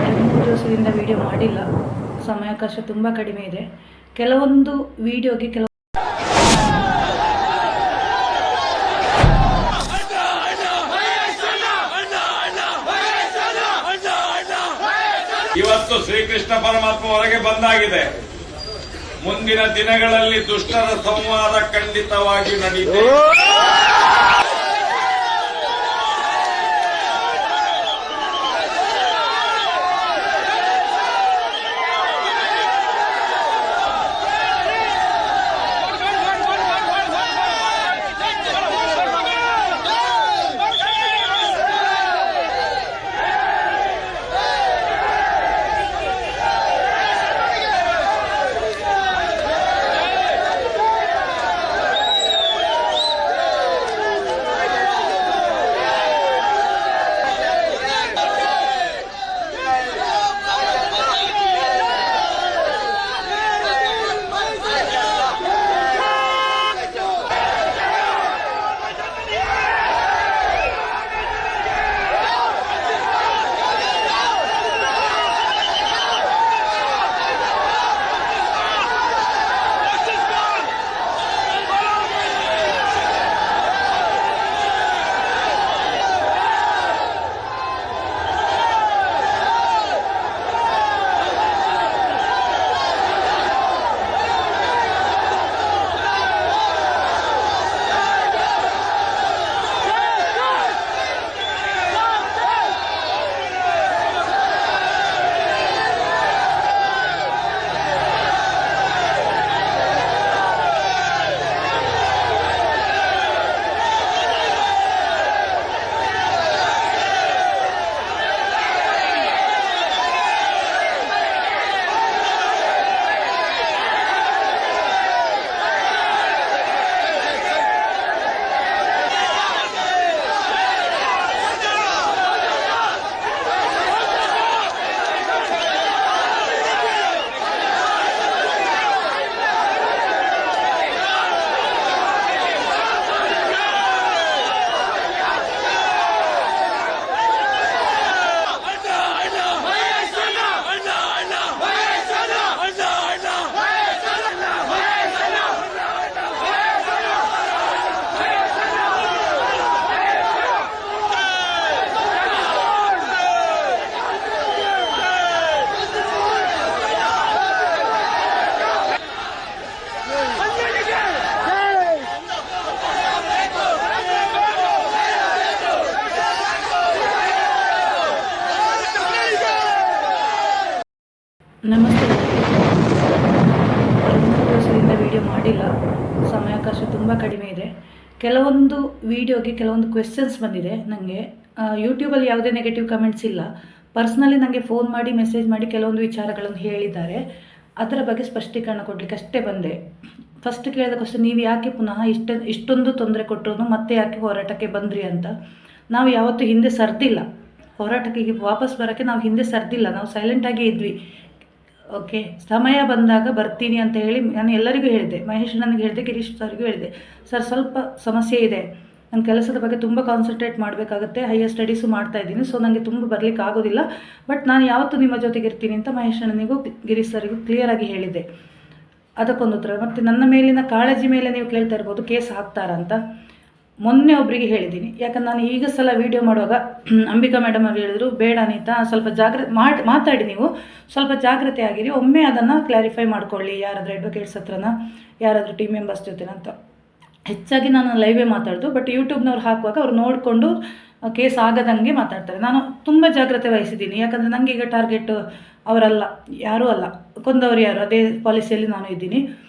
2-3 ದಿವಸದಿಂದ ವಿಡಿಯೋ ಮಾಡಿಲ್ಲ, ಸಮಯಾವಕಾಶ ತುಂಬ ಕಡಿಮೆ ಇದೆ. ಕೆಲವೊಂದು ವಿಡಿಯೋಗೆ ಇವತ್ತು ಶ್ರೀಕೃಷ್ಣ ಪರಮಾತ್ಮ ಹೊರಗೆ ಬಂದಾಗಿದೆ. ಮುಂದಿನ ದಿನಗಳಲ್ಲಿ ದುಷ್ಟರ ಸಂವಾದ ಖಂಡಿತವಾಗಿ ನಡೆಯುತ್ತೆ. ನಮಸ್ತೆ. 2-3 ದಿವಸದಿಂದ ವಿಡಿಯೋ ಮಾಡಿಲ್ಲ, ಸಮಯಾವಕಾಶ ತುಂಬ ಕಡಿಮೆ ಇದೆ. ಕೆಲವೊಂದು ವಿಡಿಯೋಗೆ ಕೆಲವೊಂದು ಕ್ವೆಶ್ಚನ್ಸ್ ಬಂದಿದೆ ನನಗೆ. ಯೂಟ್ಯೂಬಲ್ಲಿ ಯಾವುದೇ ನೆಗೆಟಿವ್ ಕಮೆಂಟ್ಸ್ ಇಲ್ಲ. ಪರ್ಸ್ನಲಿ ನನಗೆ ಫೋನ್ ಮಾಡಿ ಮೆಸೇಜ್ ಮಾಡಿ ಕೆಲವೊಂದು ವಿಚಾರಗಳನ್ನು ಹೇಳಿದ್ದಾರೆ. ಅದರ ಬಗ್ಗೆ ಸ್ಪಷ್ಟೀಕರಣ ಕೊಡಲಿಕ್ಕೆ ಅಷ್ಟೇ ಬಂದೆ. ಫಸ್ಟ್ ಕೇಳಿದ ಕ್ವಶನ್, ನೀವು ಯಾಕೆ ಪುನಃ ಇಷ್ಟೊಂದು ತೊಂದರೆ ಕೊಟ್ಟರು ಮತ್ತೆ ಯಾಕೆ ಹೋರಾಟಕ್ಕೆ ಬಂದ್ರಿ ಅಂತ. ನಾವು ಯಾವತ್ತೂ ಹಿಂದೆ ಸರ್ದಿಲ್ಲ. ಹೋರಾಟಕ್ಕೆ ವಾಪಸ್ ಬರೋಕ್ಕೆ ನಾವು ಹಿಂದೆ ಸರ್ದಿಲ್ಲ. ನಾವು ಸೈಲೆಂಟಾಗಿ ಇದ್ವಿ. ಓಕೆ, ಸಮಯ ಬಂದಾಗ ಬರ್ತೀನಿ ಅಂತ ಹೇಳಿ ನಾನು ಎಲ್ಲರಿಗೂ ಹೇಳಿದೆ. ಮಹೇಶ್ ನನಗೆ ಹೇಳಿದೆ, ಗಿರೀಶ್ ಸರ್ಗೂ ಹೇಳಿದೆ, ಸರ್ ಸ್ವಲ್ಪ ಸಮಸ್ಯೆ ಇದೆ, ನನ್ನ ಕೆಲಸದ ಬಗ್ಗೆ ತುಂಬ ಕಾನ್ಸಂಟ್ರೇಟ್ ಮಾಡಬೇಕಾಗುತ್ತೆ, ಹೈಯರ್ ಸ್ಟಡೀಸು ಮಾಡ್ತಾಯಿದ್ದೀನಿ, ಸೊ ನನಗೆ ತುಂಬ ಬರಲಿಕ್ಕೆ ಆಗೋದಿಲ್ಲ, ಬಟ್ ನಾನು ಯಾವತ್ತೂ ನಿಮ್ಮ ಜೊತೆಗೆ ಇರ್ತೀನಿ ಅಂತ ಮಹೇಶ್ ನನಗೂ ಗಿರೀಶ್ ಸರಿಗೂ ಕ್ಲಿಯರಾಗಿ ಹೇಳಿದೆ. ಅದಕ್ಕೊಂದು ಉತ್ತರ. ಮತ್ತು ನನ್ನ ಮೇಲಿನ ಕಾಳಜಿ ಮೇಲೆ ನೀವು ಕೇಳ್ತಾ ಇರ್ಬೋದು, ಕೇಸ್ ಹಾಕ್ತಾರಾ ಅಂತ. ಮೊನ್ನೆ ಒಬ್ಬರಿಗೆ ಹೇಳಿದ್ದೀನಿ, ಯಾಕಂದ್ರೆ ನಾನು ಈಗ ಸಲ ವೀಡಿಯೋ ಮಾಡುವಾಗ ಅಂಬಿಕಾ ಮೇಡಮ್ ಅವರು ಹೇಳಿದ್ರು, ಬೇಡ ಅನಿತಾ, ಸ್ವಲ್ಪ ಮಾತಾಡಿ, ನೀವು ಸ್ವಲ್ಪ ಜಾಗ್ರತೆ ಆಗಿರಿ, ಒಮ್ಮೆ ಅದನ್ನು ಕ್ಲಾರಿಫೈ ಮಾಡ್ಕೊಳ್ಳಿ, ಯಾರಾದರೂ ಅಡ್ವೊಕೇಟ್ಸ್ ಹತ್ರನ ಯಾರಾದರೂ ಟೀಮ್ ಮೆಂಬರ್ಸ್ ಜೊತೆನ ಅಂತ. ಹೆಚ್ಚಾಗಿ ನಾನು ಲೈವೇ ಮಾತಾಡೋದು, ಬಟ್ ಯೂಟ್ಯೂಬ್ನವ್ರು ಹಾಕುವಾಗ ಅವ್ರು ನೋಡಿಕೊಂಡು ಕೇಸ್ ಆಗದಂಗೆ ಮಾತಾಡ್ತಾರೆ. ನಾನು ತುಂಬ ಜಾಗ್ರತೆ ವಹಿಸಿದ್ದೀನಿ, ಯಾಕಂದರೆ ನನಗೆ ಈಗ ಟಾರ್ಗೆಟ್ ಅವರಲ್ಲ, ಯಾರೂ ಅಲ್ಲ, ಕೊಂದವರು ಯಾರು, ಅದೇ ಪಾಲಿಸಿಯಲ್ಲಿ ನಾನು ಇದ್ದೀನಿ.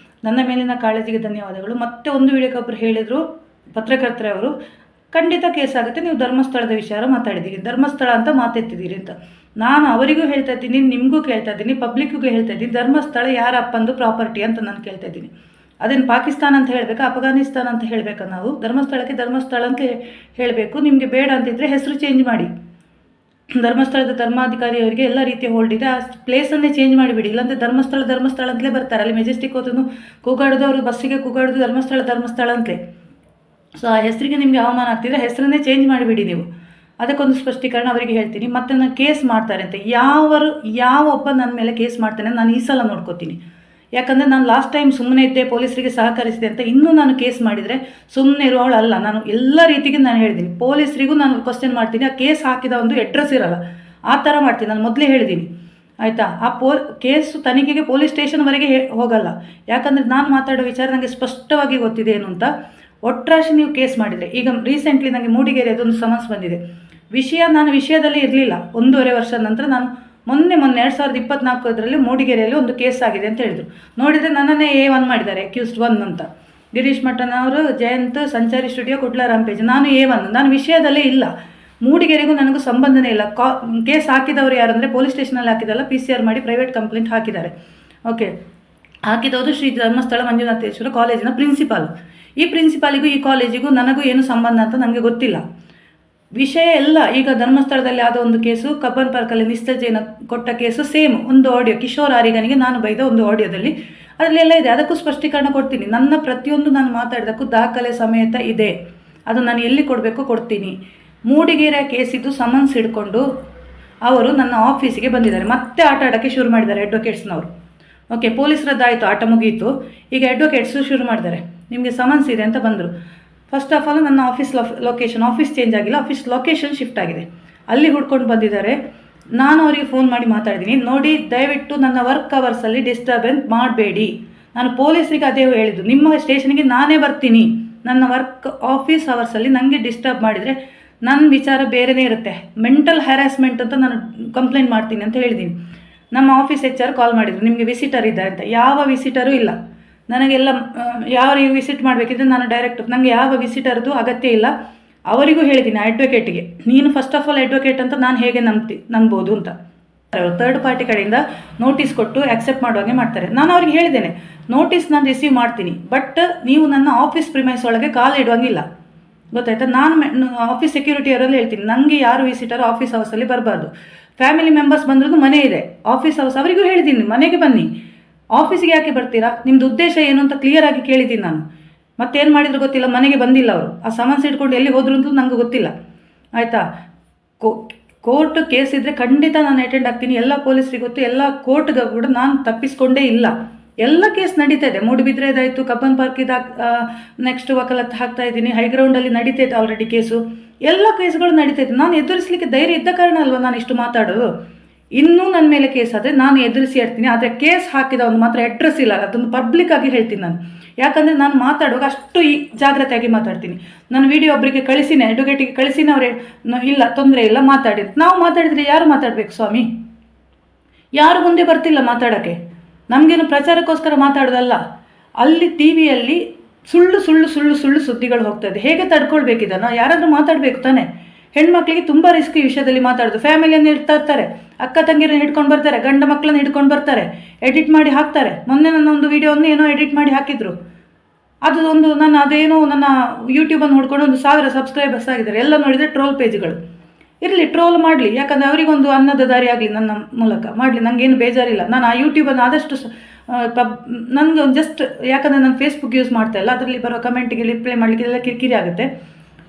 ನನ್ನ ಮೇಲಿನ ಕಾಳಜಿಗೆ ಧನ್ಯವಾದಗಳು. ಮತ್ತೆ ಒಂದು ವಿಡಿಯೋಕ್ಕೆ ಒಬ್ಬರು ಹೇಳಿದರು, ಪತ್ರಕರ್ತರವರು, ಖಂಡಿತ ಕೇಸ್ ಆಗುತ್ತೆ, ನೀವು ಧರ್ಮಸ್ಥಳದ ವಿಚಾರ ಮಾತಾಡಿದ್ದೀರಿ, ಧರ್ಮಸ್ಥಳ ಅಂತ ಮಾತೆತ್ತಿದ್ದೀರಿ ಅಂತ. ನಾನು ಅವರಿಗೂ ಹೇಳ್ತಾ ಇದ್ದೀನಿ, ನಿಮಗೂ ಕೇಳ್ತಾ ಇದ್ದೀನಿ, ಪಬ್ಲಿಕ್ಕಿಗೂ ಹೇಳ್ತಾ ಇದ್ದೀನಿ, ಧರ್ಮಸ್ಥಳ ಯಾರ ಅಪ್ಪಂದು ಪ್ರಾಪರ್ಟಿ ಅಂತ ನಾನು ಕೇಳ್ತಾ ಇದ್ದೀನಿ. ಅದೇನು ಪಾಕಿಸ್ತಾನ ಅಂತ ಹೇಳಬೇಕಾ, ಅಫ್ಘಾನಿಸ್ತಾನ ಅಂತ ಹೇಳಬೇಕಾ? ನಾವು ಧರ್ಮಸ್ಥಳಕ್ಕೆ ಧರ್ಮಸ್ಥಳ ಅಂತ ಹೇಳಬೇಕು. ನಿಮಗೆ ಬೇಡ ಅಂತಿದ್ದರೆ ಹೆಸರು ಚೇಂಜ್ ಮಾಡಿ. ಧರ್ಮಸ್ಥಳದ ಧರ್ಮಾಧಿಕಾರಿಯವರಿಗೆ ಎಲ್ಲ ರೀತಿಯ ಹೋಲ್ಡ್ ಇದೆ, ಆ ಪ್ಲೇಸನ್ನೇ ಚೇಂಜ್ ಮಾಡಿಬಿಡಿ. ಇಲ್ಲಾಂದರೆ ಧರ್ಮಸ್ಥಳ ಅಂತಲೇ ಬರ್ತಾರೆ. ಅಲ್ಲಿ ಮೆಜೆಸ್ಟಿಕ್ ಹೋದ್ರೂ ಕೂಗಾಡೋದು, ಅವರು ಬಸ್ಸಿಗೆ ಕೂಗಾಡೋದು ಧರ್ಮಸ್ಥಳ ಅಂತಲೇ. ಸೊ ಆ ಹೆಸರಿಗೆ ನಿಮಗೆ ಅವಮಾನ ಆಗ್ತಿದ್ರೆ ಹೆಸರನ್ನೇ ಚೇಂಜ್ ಮಾಡಿಬಿಡಿ ನೀವು. ಅದಕ್ಕೊಂದು ಸ್ಪಷ್ಟೀಕರಣ ಅವರಿಗೆ ಹೇಳ್ತೀನಿ. ಮತ್ತು ನಾನು ಕೇಸ್ ಮಾಡ್ತಾರೆ ಅಂತ ಯಾವ ಒಬ್ಬ ನನ್ನ ಮೇಲೆ ಕೇಸ್ ಮಾಡ್ತಾನೆ ನಾನು ಈ ಸಲ ನೋಡ್ಕೋತೀನಿ. ಯಾಕಂದರೆ ನಾನು ಲಾಸ್ಟ್ ಟೈಮ್ ಸುಮ್ಮನೆ ಇದ್ದೆ, ಪೊಲೀಸರಿಗೆ ಸಹಕರಿಸಿದೆ ಅಂತ ಇನ್ನೂ ನಾನು ಕೇಸ್ ಮಾಡಿದರೆ ಸುಮ್ಮನೆ ಇರೋಳಲ್ಲ. ನಾನು ಎಲ್ಲ ರೀತಿಗೆ ನಾನು ಹೇಳಿದ್ದೀನಿ. ಪೊಲೀಸರಿಗೂ ನಾನು ಕ್ವಶನ್ ಮಾಡ್ತೀನಿ. ಆ ಕೇಸ್ ಹಾಕಿದ ಒಂದು ಅಡ್ರೆಸ್ ಇರಲ್ಲ, ಆ ಥರ ಮಾಡ್ತೀನಿ. ನಾನು ಮೊದಲೇ ಹೇಳಿದ್ದೀನಿ ಆಯಿತಾ. ಆ ಕೇಸು ತನಿಖೆಗೆ ಪೊಲೀಸ್ ಸ್ಟೇಷನ್ವರೆಗೆ ಹೋಗಲ್ಲ. ಯಾಕಂದರೆ ನಾನು ಮಾತಾಡೋ ವಿಚಾರ ನನಗೆ ಸ್ಪಷ್ಟವಾಗಿ ಗೊತ್ತಿದೆ ಏನು ಅಂತ. ಒಟ್ರಾಶಿ ನೀವು ಕೇಸ್ ಮಾಡಿದರೆ, ಈಗ ರೀಸೆಂಟ್ಲಿ ನನಗೆ ಮೂಡಿಗೆರೆ ಅದೊಂದು ಸಮನ್ಸ್ ಬಂದಿದೆ. ನಾನು ವಿಷಯದಲ್ಲಿ ಇರಲಿಲ್ಲ. 1.5 ವರ್ಷ ನಂತರ ನಾನು ಮೊನ್ನೆ 2024 ಮೂಡಿಗೆರೆಯಲ್ಲಿ ಒಂದು ಕೇಸ್ ಆಗಿದೆ ಅಂತ ಹೇಳಿದರು. ನೋಡಿದರೆ ನನ್ನನ್ನೇ A1 ಮಾಡಿದ್ದಾರೆ, ಅಕ್ಯೂಸ್ಡ್ 1 ಅಂತ. ಗಿರೀಶ್ ಮಠನ್ ಅವರು, ಜಯಂತ್, ಸಂಚಾರಿ ಸ್ಟುಡಿಯೋ, ಕುಡ್ಲ ರಾಂಪೇಜ್. ನಾನು A1, ನಾನು ವಿಷಯದಲ್ಲೇ ಇಲ್ಲ. ಮೂಡಿಗೆರೆಗೂ ನನಗೂ ಸಂಬಂಧನೇ ಇಲ್ಲ. ಕೇಸ್ ಹಾಕಿದವರು ಯಾರಂದರೆ ಪೊಲೀಸ್ ಸ್ಟೇಷನಲ್ಲಿ ಹಾಕಿದಲ್ಲ, PCR ಮಾಡಿ ಪ್ರೈವೇಟ್ ಕಂಪ್ಲೇಂಟ್ ಹಾಕಿದ್ದಾರೆ. ಓಕೆ, ಹಾಕಿದವರು ಶ್ರೀ ಧರ್ಮಸ್ಥಳ ಮಂಜುನಾಥೇಶ್ವರ ಕಾಲೇಜಿನ ಪ್ರಿನ್ಸಿಪಾಲ್. ಈ ಪ್ರಿನ್ಸಿಪಾಲಿಗೂ ಈ ಕಾಲೇಜಿಗೂ ನನಗೂ ಏನು ಸಂಬಂಧ ಅಂತ ನನಗೆ ಗೊತ್ತಿಲ್ಲ. ವಿಷಯ ಎಲ್ಲ ಈಗ ಧರ್ಮಸ್ಥಳದಲ್ಲಿ ಆದ ಒಂದು ಕೇಸು, ಕಬ್ಬನ್ ಪಾರ್ಕಲ್ಲಿ ನಿಸ್ತಜೆನ ಕೊಟ್ಟ ಕೇಸು ಸೇಮ್. ಒಂದು ಆಡಿಯೋ, ಕಿಶೋರ್ ಆರಿಗನಿಗೆ ನಾನು ಬೈದ ಒಂದು ಆಡಿಯೋದಲ್ಲಿ ಅದರಲ್ಲೆಲ್ಲ ಇದೆ. ಅದಕ್ಕೂ ಸ್ಪಷ್ಟೀಕರಣ ಕೊಡ್ತೀನಿ. ನನ್ನ ಪ್ರತಿಯೊಂದು ನಾನು ಮಾತಾಡಿದಕ್ಕೂ ದಾಖಲೆ ಸಮೇತ ಇದೆ. ಅದು ನಾನು ಎಲ್ಲಿ ಕೊಡಬೇಕು ಕೊಡ್ತೀನಿ. ಮೂಡಿಗೆರೆ ಕೇಸಿದ್ದು ಸಮನ್ಸ್ ಹಿಡ್ಕೊಂಡು ಅವರು ನನ್ನ ಆಫೀಸಿಗೆ ಬಂದಿದ್ದಾರೆ. ಮತ್ತೆ ಆಟ ಆಡೋಕ್ಕೆ ಶುರು ಮಾಡಿದ್ದಾರೆ ಅಡ್ವೊಕೇಟ್ಸ್ನವರು. ಓಕೆ, ಪೊಲೀಸರದ್ದಾಯಿತು, ಆಟ ಮುಗಿಯಿತು. ಈಗ ಅಡ್ವೊಕೇಟ್ಸು ಶುರು ಮಾಡಿದ್ದಾರೆ. ನಿಮಗೆ ಸಮನ್ಸ್ ಇದೆ ಅಂತ ಬಂದರು. ಫಸ್ಟ್ ಆಫ್ ಆಲ್ ನನ್ನ ಆಫೀಸ್ ಲೊಕೇಶನ್, ಆಫೀಸ್ ಚೇಂಜ್ ಆಗಿಲ್ಲ, ಆಫೀಸ್ ಲೊಕೇಶನ್ ಶಿಫ್ಟ್ ಆಗಿದೆ. ಅಲ್ಲಿ ಹುಡ್ಕೊಂಡು ಬಂದಿದ್ದಾರೆ. ನಾನು ಅವರಿಗೆ ಫೋನ್ ಮಾಡಿ ಮಾತಾಡಿದ್ದೀನಿ. ನೋಡಿ, ದಯವಿಟ್ಟು ನನ್ನ ವರ್ಕ್ ಅವರ್ಸಲ್ಲಿ ಡಿಸ್ಟರ್ಬೆನ್ಸ್ ಮಾಡಬೇಡಿ. ನಾನು ಪೊಲೀಸರಿಗೆ ಅದೇ ಹೇಳಿದ್ದು, ನಿಮ್ಮ ಸ್ಟೇಷನ್ಗೆ ನಾನೇ ಬರ್ತೀನಿ. ನನ್ನ ಆಫೀಸ್ ಅವರ್ಸಲ್ಲಿ ನನಗೆ ಡಿಸ್ಟರ್ಬ್ ಮಾಡಿದರೆ ನನ್ನ ವಿಚಾರ ಬೇರೆಯೇ ಇರುತ್ತೆ. ಮೆಂಟಲ್ ಹ್ಯಾರಾಸ್ಮೆಂಟ್ ಅಂತ ನಾನು ಕಂಪ್ಲೇಂಟ್ ಮಾಡ್ತೀನಿ ಅಂತ ಹೇಳಿದ್ದೀನಿ. ನಮ್ಮ ಆಫೀಸ್ HR ಕಾಲ್ ಮಾಡಿದರು, ನಿಮಗೆ ವಿಸಿಟರ್ ಇದ್ದಾರೆ ಅಂತ. ಯಾವ ವಿಸಿಟರೂ ಇಲ್ಲ. ನನಗೆಲ್ಲ ಯಾರಿಗೆ ವಿಸಿಟ್ ಮಾಡಬೇಕಿದ್ರೆ ನಾನು ಡೈರೆಕ್ಟ್, ನನಗೆ ಯಾವ ವಿಸಿಟರ್ದು ಅಗತ್ಯ ಇಲ್ಲ. ಅವರಿಗೂ ಹೇಳಿದ್ದೀನಿ, ಅಡ್ವೊಕೇಟಿಗೆ, ನೀನು ಫಸ್ಟ್ ಆಫ್ ಆಲ್ ಅಡ್ವೊಕೇಟ್ ಅಂತ ನಾನು ಹೇಗೆ ನಂಬೋದು ಅಂತ. ಥರ್ಡ್ ಪಾರ್ಟಿ ಕಡೆಯಿಂದ ನೋಟಿಸ್ ಕೊಟ್ಟು ಆಕ್ಸೆಪ್ಟ್ ಮಾಡುವಾಗೆ ಮಾಡ್ತಾರೆ. ನಾನು ಅವ್ರಿಗೆ ಹೇಳಿದ್ದೇನೆ, ನೋಟಿಸ್ ನಾನು ರಿಸೀವ್ ಮಾಡ್ತೀನಿ, ಬಟ್ ನೀವು ನನ್ನ ಆಫೀಸ್ ಪ್ರಿಮೈಸ್ ಒಳಗೆ ಕಾಲ್ ಇಡುವಂಗಿಲ್ಲ, ಗೊತ್ತಾಯ್ತಾ. ನಾನು ಆಫೀಸ್ ಸೆಕ್ಯೂರಿಟಿಯವರಲ್ಲಿ ಹೇಳ್ತೀನಿ, ನನಗೆ ಯಾರು ವಿಸಿಟರ್ ಆಫೀಸ್ ಹೌಸಲ್ಲಿ ಬರಬಾರ್ದು. ಫ್ಯಾಮಿಲಿ ಮೆಂಬರ್ಸ್ ಬಂದ್ರೂ ಮನೆ ಇದೆ, ಆಫೀಸ್ ಹೌಸ್. ಅವರಿಗೂ ಹೇಳಿದ್ದೀನಿ, ಮನೆಗೆ ಬನ್ನಿ, ಆಫೀಸಿಗೆ ಯಾಕೆ ಬರ್ತೀರಾ, ನಿಮ್ಮದು ಉದ್ದೇಶ ಏನು ಅಂತ ಕ್ಲಿಯರ್ ಆಗಿ ಕೇಳಿದ್ದೀನಿ ನಾನು. ಮತ್ತೇನು ಮಾಡಿದ್ರು ಗೊತ್ತಿಲ್ಲ, ಮನೆಗೆ ಬಂದಿಲ್ಲ ಅವರು. ಆ ಸಮನ್ಸ್ ಇಟ್ಕೊಂಡು ಎಲ್ಲಿ ಹೋದ್ರು ಅಂತ ನನಗೆ ಗೊತ್ತಿಲ್ಲ, ಆಯಿತಾ. ಕೋರ್ಟ್ ಕೇಸ್ ಇದ್ದರೆ ಖಂಡಿತ ನಾನು ಅಟೆಂಡ್ ಆಗ್ತೀನಿ. ಎಲ್ಲ ಪೊಲೀಸರಿಗೆ ಗೊತ್ತು, ಎಲ್ಲ ಕೋರ್ಟ್ಗೆ ಕೂಡ ನಾನು ತಪ್ಪಿಸ್ಕೊಂಡೇ ಇಲ್ಲ. ಎಲ್ಲ ಕೇಸ್ ನಡೀತಾ ಇದೆ. ಮೂಡುಬಿದ್ರೆದಾಯಿತು, ಕಬ್ಬನ್ ಪಾರ್ಕಿದ ನೆಕ್ಸ್ಟ್ ವಕಾಲತ್ತು ಹಾಕ್ತಾ ಇದ್ದೀನಿ, ಹೈಗ್ರೌಂಡಲ್ಲಿ ನಡೀತಾ ಇದೆ ಆಲ್ರೆಡಿ ಕೇಸು. ಎಲ್ಲ ಕೇಸ್ಗಳು ನಡೀತಾ ಇದೆ. ನಾನು ಎದುರಿಸಲಿಕ್ಕೆ ಧೈರ್ಯ ಇದ್ದ ಕಾರಣ ಅಲ್ವಾ ನಾನು ಇಷ್ಟು ಮಾತಾಡೋದು. ಇನ್ನೂ ನನ್ನ ಮೇಲೆ ಕೇಸ್ ಆದರೆ ನಾನು ಎದುರಿಸಿ ಇರ್ತೀನಿ. ಆದರೆ ಕೇಸ್ ಹಾಕಿದ ಒಂದು ಮಾತ್ರ ಅಡ್ರೆಸ್ ಇಲ್ಲ, ಅದನ್ನು ಪಬ್ಲಿಕ್ ಆಗಿ ಹೇಳ್ತೀನಿ ನಾನು. ಯಾಕಂದರೆ ನಾನು ಮಾತಾಡುವಾಗ ಅಷ್ಟು ಜಾಗ್ರತೆಯಾಗಿ ಮಾತಾಡ್ತೀನಿ. ನಾನು ವಿಡಿಯೋ ಒಬ್ಬರಿಗೆ ಕಳಿಸಿನೇ, ಅಡ್ವೊಕೇಟಿಗೆ ಕಳಿಸಿನೇ, ಅವರೇ ಇಲ್ಲ ತೊಂದರೆ ಇಲ್ಲ ಮಾತಾಡಿ. ನಾವು ಮಾತಾಡಿದರೆ ಯಾರು ಮಾತಾಡಬೇಕು ಸ್ವಾಮಿ? ಯಾರು ಮುಂದೆ ಬರ್ತಿಲ್ಲ ಮಾತಾಡೋಕ್ಕೆ. ನಮಗೇನು ಪ್ರಚಾರಕ್ಕೋಸ್ಕರ ಮಾತಾಡೋದಲ್ಲ. ಅಲ್ಲಿ TV ಯಲ್ಲಿ ಸುಳ್ಳು ಸುಳ್ಳು ಸುಳ್ಳು ಸುಳ್ಳು ಸುದ್ದಿಗಳು ಹೋಗ್ತಾಯಿದೆ. ಹೇಗೆ ತಡ್ಕೊಳ್ಬೇಕಿದನ್ನು? ಯಾರಾದರೂ ಮಾತಾಡಬೇಕು ತಾನೆ. ಹೆಣ್ಮಕ್ಳಿಗೆ ತುಂಬ ರಿಸ್ಕ್ ಈ ವಿಷಯದಲ್ಲಿ ಮಾತಾಡೋದು. ಫ್ಯಾಮಿಲಿಯನ್ನು ಇಡ್ತಾ ಇರ್ತಾರೆ, ಅಕ್ಕ ತಂಗಿರನ್ನು ಹಿಡ್ಕೊಂಡು ಬರ್ತಾರೆ, ಗಂಡ ಮಕ್ಕಳನ್ನ ಹಿಡ್ಕೊಂಡು ಬರ್ತಾರೆ, ಎಡಿಟ್ ಮಾಡಿ ಹಾಕ್ತಾರೆ. ಮೊನ್ನೆ ನನ್ನ ಒಂದು ವಿಡಿಯೋವನ್ನು ಏನೋ ಎಡಿಟ್ ಮಾಡಿ ಹಾಕಿದ್ರು. ಅದು ಒಂದು ಅದೇನೋ ನನ್ನ ಯೂಟ್ಯೂಬನ್ನು ನೋಡ್ಕೊಂಡು 1000 ಸಬ್ಸ್ಕ್ರೈಬರ್ಸ್ ಆಗಿದ್ದಾರೆ. ಎಲ್ಲ ನೋಡಿದರೆ ಟ್ರೋಲ್ ಪೇಜ್ಗಳು. ಇರಲಿ, ಟ್ರೋಲ್ ಮಾಡಲಿ, ಯಾಕಂದರೆ ಅವರಿಗೊಂದು ಅನ್ನದ ದಾರಿ ಆಗಲಿ, ನನ್ನ ಮೂಲಕ ಮಾಡಲಿ, ನನಗೇನು ಬೇಜಾರಿಲ್ಲ. ನಾನು ಆ ಯೂಟ್ಯೂಬನ್ನು ಆದಷ್ಟು ನನಗೆ ಒಂದು ಜಸ್ಟ್, ಯಾಕಂದರೆ ನಾನು ಫೇಸ್ಬುಕ್ ಯೂಸ್ ಮಾಡ್ತಾ ಇಲ್ಲ, ಅದರಲ್ಲಿ ಬರೋ ಕಮೆಂಟಿಗೆ ರಿಪ್ಲೈ ಮಾಡಲಿಕ್ಕೆ ಎಲ್ಲ ಕಿರಿಕಿರಿ ಆಗುತ್ತೆ.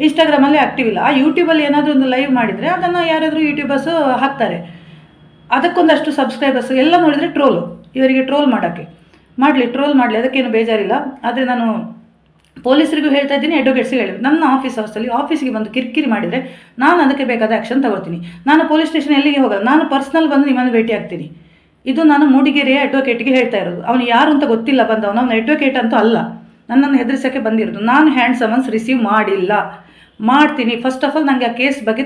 ಇನ್ಸ್ಟಾಗ್ರಾಮಲ್ಲಿ ಆ್ಯಕ್ಟಿವ್ ಇಲ್ಲ. ಆ ಯೂಟ್ಯೂಬಲ್ಲಿ ಏನಾದರೂ ಒಂದು ಲೈವ್ ಮಾಡಿದರೆ ಅದನ್ನು ಯಾರಾದರೂ ಯೂಟ್ಯೂಬರ್ಸು ಹಾಕ್ತಾರೆ. ಅದಕ್ಕೊಂದಷ್ಟು ಸಬ್ಸ್ಕ್ರೈಬರ್ಸ್ ಎಲ್ಲ ನೋಡಿದರೆ ಟ್ರೋಲು. ಇವರಿಗೆ ಟ್ರೋಲ್ ಮಾಡೋಕ್ಕೆ ಮಾಡಲಿ, ಟ್ರೋಲ್ ಮಾಡಲಿ, ಅದಕ್ಕೇನು ಬೇಜಾರಿಲ್ಲ. ಆದರೆ ನಾನು ಪೊಲೀಸರಿಗೂ ಹೇಳ್ತಾ ಇದ್ದೀನಿ, ಅಡ್ವೊಕೇಟ್ಸಿಗೆ ಹೇಳಿ, ನನ್ನ ಆಫೀಸ್ ಹೌಸಲ್ಲಿ ಆಫೀಸಿಗೆ ಬಂದು ಕಿರಿಕಿರಿ ಮಾಡಿದರೆ ನಾನು ಅದಕ್ಕೆ ಬೇಕಾದ ಆ್ಯಕ್ಷನ್ ತಗೊಳ್ತೀನಿ. ನಾನು ಪೊಲೀಸ್ ಸ್ಟೇಷನ್ ಎಲ್ಲಿಗೆ ಹೋಗಲ್ಲ, ನಾನು ಪರ್ಸ್ನಲ್ ಬಂದು ನಿಮ್ಮನ್ನು ಭೇಟಿ ಆಗ್ತೀನಿ. ಇದು ನಾನು ಮೂಡಿಗೆರೆಯ ಅಡ್ವೊಕೇಟಿಗೆ ಹೇಳ್ತಾ ಇರೋದು. ಅವನು ಯಾರು ಅಂತ ಗೊತ್ತಿಲ್ಲ ಬಂದವನು, ಅವನು ಅಡ್ವೊಕೇಟ್ ಅಂತೂ ಅಲ್ಲ, ನನ್ನನ್ನು ಹೆದರಿಸೋಕ್ಕೆ ಬಂದಿರೋದು. ನಾನು ಹ್ಯಾಂಡ್ ಸಮನ್ಸ್ ರಿಸೀವ್ ಮಾಡಿಲ್ಲ, ಮಾಡ್ತೀನಿ. ಫಸ್ಟ್ ಆಫ್ ಆಲ್ ನನಗೆ ಆ ಕೇಸ್ ಬಗ್ಗೆ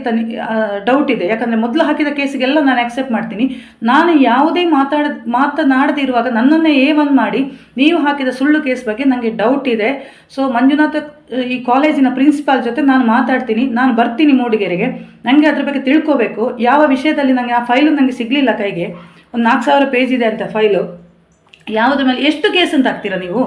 ಡೌಟ್ ಇದೆ. ಯಾಕಂದರೆ ಮೊದಲು ಹಾಕಿದ ಕೇಸಿಗೆಲ್ಲ ನಾನು ಆಕ್ಸೆಪ್ಟ್ ಮಾಡ್ತೀನಿ. ನಾನು ಯಾವುದೇ ಮಾತನಾಡದಿರುವಾಗ ನನ್ನನ್ನೇ A1 ಮಾಡಿ ನೀವು ಹಾಕಿದ ಸುಳ್ಳು ಕೇಸ್ ಬಗ್ಗೆ ನನಗೆ ಡೌಟ್ ಇದೆ. ಸೊ ಮಂಜುನಾಥ ಈ ಕಾಲೇಜಿನ ಪ್ರಿನ್ಸಿಪಾಲ್ ಜೊತೆ ನಾನು ಮಾತಾಡ್ತೀನಿ. ನಾನು ಬರ್ತೀನಿ ಮೂಡಿಗೆರೆಗೆ. ನನಗೆ ಅದ್ರ ಬಗ್ಗೆ ತಿಳ್ಕೋಬೇಕು. ಯಾವ ವಿಷಯದಲ್ಲಿ ನನಗೆ ಆ ಫೈಲು ನನಗೆ ಸಿಗಲಿಲ್ಲ ಕೈಗೆ. ಒಂದು 4000 ಪೇಜ್ ಇದೆ ಅಂತ ಫೈಲು. ಯಾವುದ್ರ ಮೇಲೆ ಎಷ್ಟು ಕೇಸ್ ಅಂತ ಹಾಕ್ತೀರಾ ನೀವು?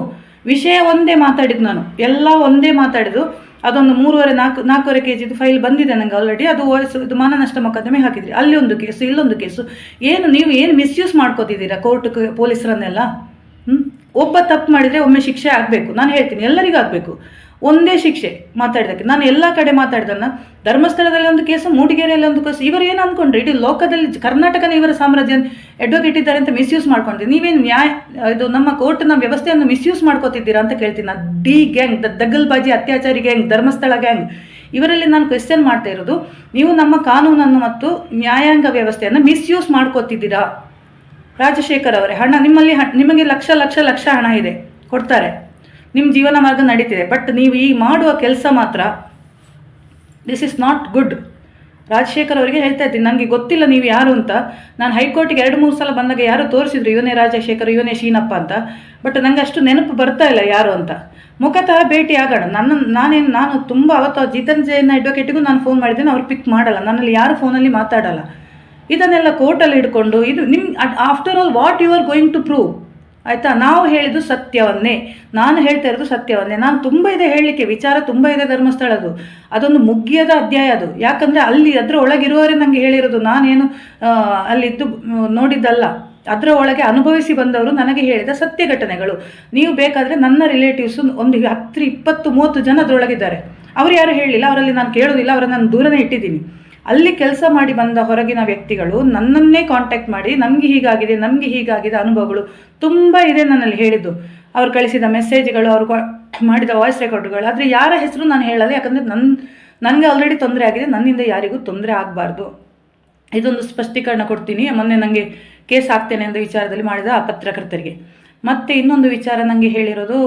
ವಿಷಯ ಒಂದೇ ಮಾತಾಡಿದ್ದು ನಾನು, ಎಲ್ಲ ಒಂದೇ ಮಾತಾಡಿದ್ದು. ಅದೊಂದು 3.5-4 kg ಫೈಲ್ ಬಂದಿದೆ ನನಗೆ ಆಲ್ರೆಡಿ. ಅದು ಇದು ಮಾನನಷ್ಟ ಮೊಕದ್ದಮೆ ಹಾಕಿದ್ರಿ, ಅಲ್ಲಿ ಒಂದು ಕೇಸು, ಇಲ್ಲೊಂದು ಕೇಸು. ನೀವು ಏನು ಮಿಸ್ಯೂಸ್ ಮಾಡ್ಕೋತಿದ್ದೀರಾ ಕೋರ್ಟ್ ಪೊಲೀಸರನ್ನೆಲ್ಲ? ಒಬ್ಬ ತಪ್ಪು ಮಾಡಿದರೆ ಒಮ್ಮೆ ಶಿಕ್ಷೆ ಆಗಬೇಕು, ನಾನು ಹೇಳ್ತೀನಿ, ಎಲ್ಲರಿಗೂ ಆಗಬೇಕು. ಒಂದೇ ಶಿಕ್ಷೆ ಮಾತಾಡಿದಕ್ಕೆ. ನಾನು ಎಲ್ಲ ಕಡೆ ಮಾತಾಡ್ದನ್ನ, ಧರ್ಮಸ್ಥಳದಲ್ಲಿ ಒಂದು ಕೇಸು, ಮೂಡಿಗೆರೆಯಲ್ಲಿ ಒಂದು ಕೇಸು. ಇವರು ಏನು ಅಂದ್ಕೊಂಡ್ರೆ ಇಡೀ ಲೋಕದಲ್ಲಿ ಕರ್ನಾಟಕನ ಇವರ ಸಾಮ್ರಾಜ್ಯ ಅಡ್ವೊಕೇಟ್ ಇದ್ದಾರೆ ಅಂತ ಮಿಸ್ಯೂಸ್ ಮಾಡ್ಕೊಂಡಿದ್ದೀವಿ. ನೀವೇನು ಇದು ನಮ್ಮ ಕೋರ್ಟ್ನ ವ್ಯವಸ್ಥೆಯನ್ನು ಮಿಸ್ಯೂಸ್ ಮಾಡ್ಕೋತಿದ್ದೀರಾ ಅಂತ ಕೇಳ್ತೀನಿ ನಾನು. ಡಿ ಗ್ಯಾಂಗ್, ದಗಲ್ಬಾಜಿ ಅತ್ಯಾಚಾರಿ ಗ್ಯಾಂಗ್, ಧರ್ಮಸ್ಥಳ ಗ್ಯಾಂಗ್, ಇವರಲ್ಲಿ ನಾನು ಕ್ವೆಶ್ಚನ್ ಮಾಡ್ತಾ ಇರೋದು, ನೀವು ನಮ್ಮ ಕಾನೂನನ್ನು ಮತ್ತು ನ್ಯಾಯಾಂಗ ವ್ಯವಸ್ಥೆಯನ್ನು ಮಿಸ್ಯೂಸ್ ಮಾಡ್ಕೋತಿದ್ದೀರಾ. ರಾಜಶೇಖರ್ ಅವರೇ, ಹಣ ನಿಮ್ಮಲ್ಲಿ ನಿಮಗೆ ಲಕ್ಷ ಲಕ್ಷ ಲಕ್ಷ ಹಣ ಇದೆ, ಕೊಡ್ತಾರೆ, ನಿಮ್ಮ ಜೀವನ ಮಾರ್ಗ ನಡೀತಿದೆ. ಬಟ್ ನೀವು ಈ ಮಾಡುವ ಕೆಲಸ ಮಾತ್ರ this is not good. Rajashekar ಅವರಿಗೆ ಹೇಳ್ತಾ ಇದ್ದೀನಿ, ನನಗೆ ಗೊತ್ತಿಲ್ಲ ನೀವು ಯಾರು ಅಂತ. ನಾನು ಹೈಕೋರ್ಟಿಗೆ 2-3 ಸಲ ಬಂದಾಗ ಯಾರು ತೋರಿಸಿದ್ರು ಇವನೇ ರಾಜಶೇಖರ್, ಇವನೇ ಶೀನಪ್ಪ ಅಂತ. ಬಟ್ ನನಗೆ ಅಷ್ಟು ನೆನಪು ಬರ್ತಾ ಇಲ್ಲ ಯಾರು ಅಂತ. ಮುಖತಃ ಭೇಟಿ ಆಗೋಣ. ನಾನು ತುಂಬ ಅವತ್ತು ಜಿತನ್ ಜೈನ್ ಅಡ್ವೊಕೇಟಿಗೂ ನಾನು ಫೋನ್ ಮಾಡಿದ್ದೇನೆ, ಅವ್ರು ಪಿಕ್ ಮಾಡಲ್ಲ, ನನ್ನಲ್ಲಿ ಯಾರು ಫೋನಲ್ಲಿ ಮಾತಾಡಲ್ಲ. ಇದನ್ನೆಲ್ಲ ಕೋರ್ಟಲ್ಲಿ ಹಿಡ್ಕೊಂಡು ಇದು after all what you are going to prove? ಆಯಿತಾ, ನಾವು ಹೇಳಿದ್ದು ಸತ್ಯವನ್ನೇ, ನಾನು ಹೇಳ್ತಾ ಇರೋದು ಸತ್ಯವನ್ನೇ. ನಾನು ತುಂಬ ಇದೆ ಹೇಳಲಿಕ್ಕೆ, ವಿಚಾರ ತುಂಬ ಇದೆ ಧರ್ಮಸ್ಥಳದ್ದು. ಅದೊಂದು ಮುಗಿಯದ ಅಧ್ಯಾಯ ಅದು. ಯಾಕಂದರೆ ಅಲ್ಲಿ ಅದರ ಒಳಗಿರುವವರೇ ನನಗೆ ಹೇಳಿರೋದು, ನಾನೇನು ಅಲ್ಲಿದ್ದು ನೋಡಿದ್ದಲ್ಲ, ಅದರ ಒಳಗೆ ಅನುಭವಿಸಿ ಬಂದವರು ನನಗೆ ಹೇಳಿದ ಸತ್ಯ ಘಟನೆಗಳು. ನೀವು ಬೇಕಾದರೆ ನನ್ನ ರಿಲೇಟಿವ್ಸು ಒಂದು 10, 20, 30 ಜನ ಅದರೊಳಗಿದ್ದಾರೆ. ಅವರು ಯಾರು ಹೇಳಲಿಲ್ಲ, ಅವರಲ್ಲಿ ನಾನು ಕೇಳೋದಿಲ್ಲ, ಅವರನ್ನು ನಾನು ದೂರನೇ ಇಟ್ಟಿದ್ದೀನಿ. ಅಲ್ಲಿ ಕೆಲಸ ಮಾಡಿ ಬಂದ ಹೊರಗಿನ ವ್ಯಕ್ತಿಗಳು ನನ್ನನ್ನೇ ಕಾಂಟ್ಯಾಕ್ಟ್ ಮಾಡಿ ನಮಗೆ ಹೀಗಾಗಿದೆ ಅನುಭವಗಳು ತುಂಬ ಇದೆ ನನ್ನಲ್ಲಿ ಹೇಳಿದ್ದು. ಅವ್ರು ಕಳಿಸಿದ ಮೆಸೇಜ್ಗಳು, ಅವರು ಮಾಡಿದ ವಾಯ್ಸ್ ರೆಕಾರ್ಡ್ಗಳು. ಆದರೆ ಯಾರ ಹೆಸರು ನಾನು ಹೇಳಲ್ಲ, ಯಾಕಂದರೆ ನನಗೆ ಆಲ್ರೆಡಿ ತೊಂದರೆ ಆಗಿದೆ, ನನ್ನಿಂದ ಯಾರಿಗೂ ತೊಂದರೆ ಆಗಬಾರ್ದು. ಇದೊಂದು ಸ್ಪಷ್ಟೀಕರಣ ಕೊಡ್ತೀನಿ. ಮೊನ್ನೆ ನನಗೆ ಕೇಸ್ ಹಾಕ್ತೇನೆ ಅಂತ ವಿಚಾರದಲ್ಲಿ ಮಾಡಿದ ಆ ಪತ್ರಕರ್ತರಿಗೆ. ಮತ್ತು ಇನ್ನೊಂದು ವಿಚಾರ ನನಗೆ ಹೇಳಿರೋದು,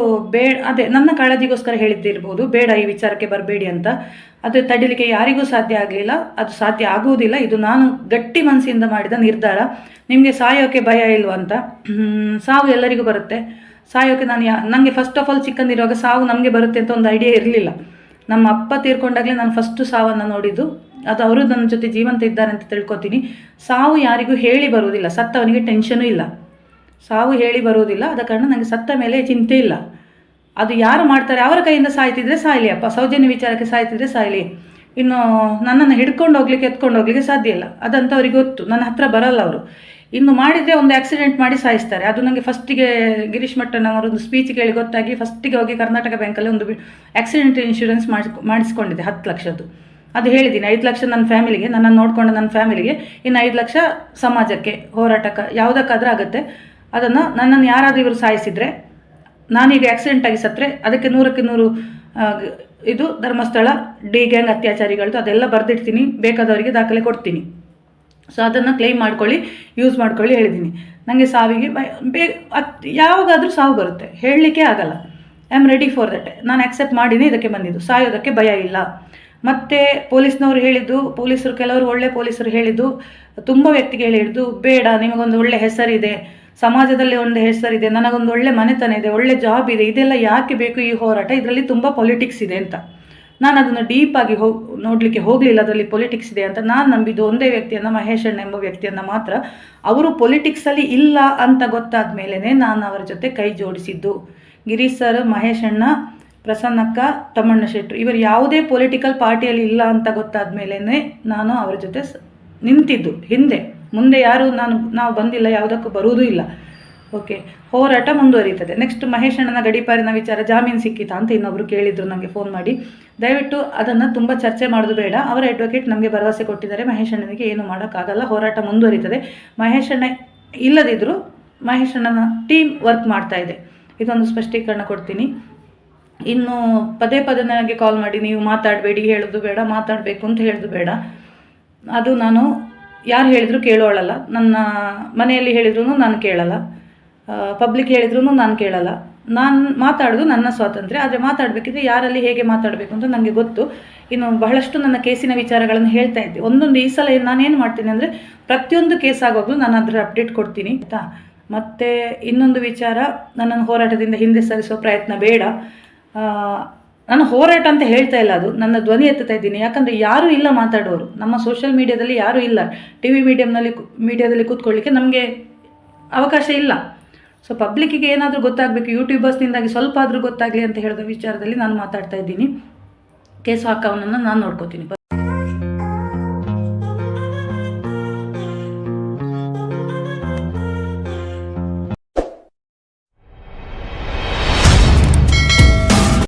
ಅದೇ ನನ್ನ ಕಾಳಜಿಗೋಸ್ಕರ ಹೇಳಿದ್ದಿರ್ಬೋದು, ಬೇಡ ಈ ವಿಚಾರಕ್ಕೆ ಬರಬೇಡಿ ಅಂತ. ಅದು ತಡಿಲಿಕ್ಕೆ ಯಾರಿಗೂ ಸಾಧ್ಯ ಆಗಲಿಲ್ಲ, ಅದು ಸಾಧ್ಯ ಆಗುವುದಿಲ್ಲ. ಇದು ನಾನು ಗಟ್ಟಿ ಮನಸ್ಸಿಂದ ಮಾಡಿದ ನಿರ್ಧಾರ. ನಿಮಗೆ ಸಾಯೋಕ್ಕೆ ಭಯ ಇಲ್ವಂತ? ಸಾವು ಎಲ್ಲರಿಗೂ ಬರುತ್ತೆ. ಸಾಯೋಕ್ಕೆ ನನಗೆ ಫಸ್ಟ್ ಆಫ್ ಆಲ್ ಚಿಕ್ಕಂದಿರುವಾಗ ಸಾವು ನಮಗೆ ಬರುತ್ತೆ ಅಂತ ಒಂದು ಐಡಿಯಾ ಇರಲಿಲ್ಲ. ನಮ್ಮ ಅಪ್ಪ ತೀರ್ಕೊಂಡಾಗಲೇ ನಾನು ಫಸ್ಟು ಸಾವನ್ನು ನೋಡಿದ್ದು. ಅದು ಅವರು ನನ್ನ ಜೊತೆ ಜೀವಂತ ಇದ್ದಾರೆ ಅಂತ ತಿಳ್ಕೊತೀನಿ. ಸಾವು ಯಾರಿಗೂ ಹೇಳಿ ಬರುವುದಿಲ್ಲ, ಸತ್ತವನಿಗೆ ಟೆನ್ಷನೂ ಇಲ್ಲ. ಸಾವು ಹೇಳಿ ಬರುವುದಿಲ್ಲ, ಆದ ಕಾರಣ ನನಗೆ ಸತ್ತ ಮೇಲೆ ಚಿಂತೆ ಇಲ್ಲ. ಅದು ಯಾರು ಮಾಡ್ತಾರೆ ಅವರ ಕೈಯಿಂದ ಸಾಯ್ತಿದ್ರೆ ಸಾಯಲಿ ಅಪ್ಪ, ಸೌಜನ್ಯ ವಿಚಾರಕ್ಕೆ ಸಾಯ್ತಿದ್ರೆ ಸಾಯಲಿ. ಇನ್ನು ನನ್ನನ್ನು ಹಿಡ್ಕೊಂಡು ಹೋಗ್ಲಿಕ್ಕೆ ಎತ್ಕೊಂಡು ಹೋಗ್ಲಿಕ್ಕೆ ಸಾಧ್ಯ ಇಲ್ಲ, ಅದಂತ ಅವ್ರಿಗೆ ಗೊತ್ತು. ನನ್ನ ಹತ್ರ ಬರಲ್ಲ ಅವರು. ಇನ್ನು ಮಾಡಿದರೆ ಒಂದು ಆಕ್ಸಿಡೆಂಟ್ ಮಾಡಿ ಸಾಯಿಸ್ತಾರೆ. ಅದು ನನಗೆ ಫಸ್ಟಿಗೆ ಗಿರೀಶ್ ಮಟ್ಟನ್ ಅವರೊಂದು ಸ್ಪೀಚ್ ಕೇಳಿ ಗೊತ್ತಾಗಿ ಫಸ್ಟಿಗೆ ಹೋಗಿ ಕರ್ನಾಟಕ ಬ್ಯಾಂಕಲ್ಲಿ ಒಂದು ಆಕ್ಸಿಡೆಂಟ್ ಇನ್ಶೂರೆನ್ಸ್ ಮಾಡಿಸ್ಕೊಂಡಿದ್ದೆ 10 ಲಕ್ಷದ್ದು. ಅದು ಹೇಳಿದ್ದೀನಿ, 5 ಲಕ್ಷ ನನ್ನ ಫ್ಯಾಮಿಲಿಗೆ, ನನ್ನನ್ನು ನೋಡಿಕೊಂಡು ನನ್ನ ಫ್ಯಾಮಿಲಿಗೆ, ಇನ್ನು 5 ಲಕ್ಷ ಸಮಾಜಕ್ಕೆ, ಹೋರಾಟಕ್ಕೆ, ಯಾವುದಕ್ಕಾದರೂ ಆಗುತ್ತೆ. ಅದನ್ನು ನನ್ನನ್ನು ಯಾರಾದರೂ ಇವರು ಸಾಯಿಸಿದರೆ, ನಾನೀಗ ಆಕ್ಸಿಡೆಂಟ್ ಆಗಿ ಸತ್ತರೆ ಅದಕ್ಕೆ 100ಕ್ಕೆ 100 ಇದು ಧರ್ಮಸ್ಥಳ ಡಿ ಗ್ಯಾಂಗ್ ಅತ್ಯಾಚಾರಿಗಳದ್ದು ಅದೆಲ್ಲ ಬರೆದಿಡ್ತೀನಿ, ಬೇಕಾದವರಿಗೆ ದಾಖಲೆ ಕೊಡ್ತೀನಿ. ಸೊ ಅದನ್ನು ಕ್ಲೈಮ್ ಮಾಡ್ಕೊಳ್ಳಿ, ಯೂಸ್ ಮಾಡ್ಕೊಳ್ಳಿ ಹೇಳಿದ್ದೀನಿ. ನನಗೆ ಸಾವಿಗೆ ಯಾವಾಗಾದರೂ ಸಾವು ಬರುತ್ತೆ, ಹೇಳಲಿಕ್ಕೆ ಆಗಲ್ಲ. I am ready for that. ನಾನು ಆಕ್ಸೆಪ್ಟ್ ಮಾಡಿನೇ ಇದಕ್ಕೆ ಬಂದಿದ್ದು, ಸಾಯೋದಕ್ಕೆ ಭಯ ಇಲ್ಲ. ಮತ್ತು ಪೊಲೀಸ್ನವರು ಹೇಳಿದ್ದು, ಕೆಲವರು ಒಳ್ಳೆ ಪೊಲೀಸರು ಹೇಳಿದ್ದು, ತುಂಬ ವ್ಯಕ್ತಿಗೆ ಹೇಳಿದ್ದು, ಬೇಡ ನಿಮಗೊಂದು ಒಳ್ಳೆ ಹೆಸರಿದೆ, ಸಮಾಜದಲ್ಲಿ ಒಂದು ಹೆಸರಿದೆ, ನನಗೊಂದು ಒಳ್ಳೆ ಮನೆತನ ಇದೆ, ಒಳ್ಳೆ ಜಾಬ್ ಇದೆ, ಇದೆಲ್ಲ ಯಾಕೆ ಬೇಕು ಈ ಹೋರಾಟ, ಇದರಲ್ಲಿ ತುಂಬ ಪೊಲಿಟಿಕ್ಸ್ ಇದೆ ಅಂತ. ನಾನು ಅದನ್ನು ಡೀಪಾಗಿ ನೋಡಲಿಕ್ಕೆ ಹೋಗಲಿಲ್ಲ, ಅದರಲ್ಲಿ ಪೊಲಿಟಿಕ್ಸ್ ಇದೆ ಅಂತ. ನಾನು ನಂಬಿದ್ದು ಒಂದೇ ವ್ಯಕ್ತಿಯನ್ನು, ಮಹೇಶ್ ಅಣ್ಣ ಎಂಬ ವ್ಯಕ್ತಿಯನ್ನು ಮಾತ್ರ. ಅವರು ಪೊಲಿಟಿಕ್ಸಲ್ಲಿ ಇಲ್ಲ ಅಂತ ಗೊತ್ತಾದ ಮೇಲೇ ನಾನು ಅವರ ಜೊತೆ ಕೈ ಜೋಡಿಸಿದ್ದು. ಗಿರೀಶ್ ಸರ್, ಮಹೇಶ್ ಅಣ್ಣ, ಪ್ರಸನ್ನಕ್ಕ, ತಮ್ಮಣ್ಣ ಶೆಟ್ಟರು, ಇವರು ಯಾವುದೇ ಪೊಲಿಟಿಕಲ್ ಪಾರ್ಟಿಯಲ್ಲಿ ಇಲ್ಲ ಅಂತ ಗೊತ್ತಾದ ಮೇಲೇ ನಾನು ಅವರ ಜೊತೆ ನಿಂತಿದ್ದು. ಮುಂದೆ ಯಾರು ನಾವು ಬಂದಿಲ್ಲ, ಯಾವುದಕ್ಕೂ ಬರುವುದೂ ಇಲ್ಲ. ಓಕೆ, ಹೋರಾಟ ಮುಂದುವರಿಯುತ್ತದೆ. ನೆಕ್ಸ್ಟ್ ಮಹೇಶ್ ಅಣ್ಣನ ಗಡೀಪಾರಿನ ವಿಚಾರ, ಜಾಮೀನು ಸಿಕ್ಕಿತಾ ಅಂತ ಇನ್ನೊಬ್ಬರು ಕೇಳಿದರು ನನಗೆ ಫೋನ್ ಮಾಡಿ. ದಯವಿಟ್ಟು ಅದನ್ನು ತುಂಬ ಚರ್ಚೆ ಮಾಡೋದು ಬೇಡ. ಅವರ ಅಡ್ವೊಕೇಟ್ ನಮಗೆ ಭರವಸೆ ಕೊಟ್ಟಿದ್ದಾರೆ, ಮಹೇಶ್ ಅಣ್ಣನಿಗೆ ಏನು ಮಾಡೋಕ್ಕಾಗಲ್ಲ, ಹೋರಾಟ ಮುಂದುವರಿತದೆ. ಮಹೇಶ್ ಅಣ್ಣ ಇಲ್ಲದಿದ್ದರೂ ಮಹೇಶ್ ಅಣ್ಣನ ಟೀಮ್ ವರ್ಕ್ ಮಾಡ್ತಾ ಇದೆ. ಇದೊಂದು ಸ್ಪಷ್ಟೀಕರಣ ಕೊಡ್ತೀನಿ. ಇನ್ನು ಪದೇ ನನಗೆ ಕಾಲ್ ಮಾಡಿ ನೀವು ಮಾತಾಡಬೇಡಿ, ಹೇಳೋದು ಬೇಡ, ಮಾತಾಡಬೇಕು ಅಂತ ಹೇಳೋದು ಬೇಡ. ಅದು ನಾನು ಯಾರು ಹೇಳಿದ್ರು ಕೇಳೋಳಲ್ಲ. ನನ್ನ ಮನೆಯಲ್ಲಿ ಹೇಳಿದ್ರು ನಾನು ಕೇಳಲ್ಲ, ಪಬ್ಲಿಕ್ ಹೇಳಿದ್ರು ನಾನು ಕೇಳಲ್ಲ. ನಾನು ಮಾತಾಡೋದು ನನ್ನ ಸ್ವಾತಂತ್ರ್ಯ. ಆದರೆ ಮಾತಾಡಬೇಕಿದ್ರೆ ಯಾರಲ್ಲಿ ಹೇಗೆ ಮಾತಾಡಬೇಕು ಅಂತ ನನಗೆ ಗೊತ್ತು. ಇನ್ನು ಬಹಳಷ್ಟು ನನ್ನ ಕೇಸಿನ ವಿಚಾರಗಳನ್ನು ಹೇಳ್ತಾ ಇದ್ದೆ. ಒಂದೊಂದು ಈ ಸಲ ನಾನೇನು ಮಾಡ್ತೀನಿ ಅಂದರೆ, ಪ್ರತಿಯೊಂದು ಕೇಸ್ ಆಗೋಗ್ಲೂ ನಾನು ಅದರ ಅಪ್ಡೇಟ್ ಕೊಡ್ತೀನಿ ಆಯಿತಾ. ಮತ್ತು ಇನ್ನೊಂದು ವಿಚಾರ, ನನ್ನನ್ನು ಹೋರಾಟದಿಂದ ಹಿಂದೆ ಸರಿಸೋ ಪ್ರಯತ್ನ ಬೇಡ. ನಾನು ಹೋರಾಟ ಅಂತ ಹೇಳ್ತಾ ಇಲ್ಲ, ಅದು ನನ್ನ ಧ್ವನಿ ಎತ್ತುತ್ತಾ ಇದ್ದೀನಿ. ಯಾಕಂದರೆ ಯಾರೂ ಇಲ್ಲ ಮಾತಾಡೋರು, ನಮ್ಮ ಸೋಷಿಯಲ್ ಮೀಡಿಯಾದಲ್ಲಿ ಯಾರೂ ಇಲ್ಲ. TV ಮೀಡಿಯಾದಲ್ಲಿ ಕೂತ್ಕೊಳ್ಳಿಕ್ಕೆ ನಮಗೆ ಅವಕಾಶ ಇಲ್ಲ. ಸೊ ಪಬ್ಲಿಕ್ಕಿಗೆ ಏನಾದರೂ ಗೊತ್ತಾಗಬೇಕು, ಯೂಟ್ಯೂಬರ್ಸ್ನಿಂದಾಗಿ ಸ್ವಲ್ಪ ಆದರೂ ಗೊತ್ತಾಗಲಿ ಅಂತ ಹೇಳಿದ ವಿಚಾರದಲ್ಲಿ ನಾನು ಮಾತಾಡ್ತಾ ಇದ್ದೀನಿ. ಕೇಸು ಹಾಕೋವನನ್ನು ನಾನು ನೋಡ್ಕೋತೀನಿ.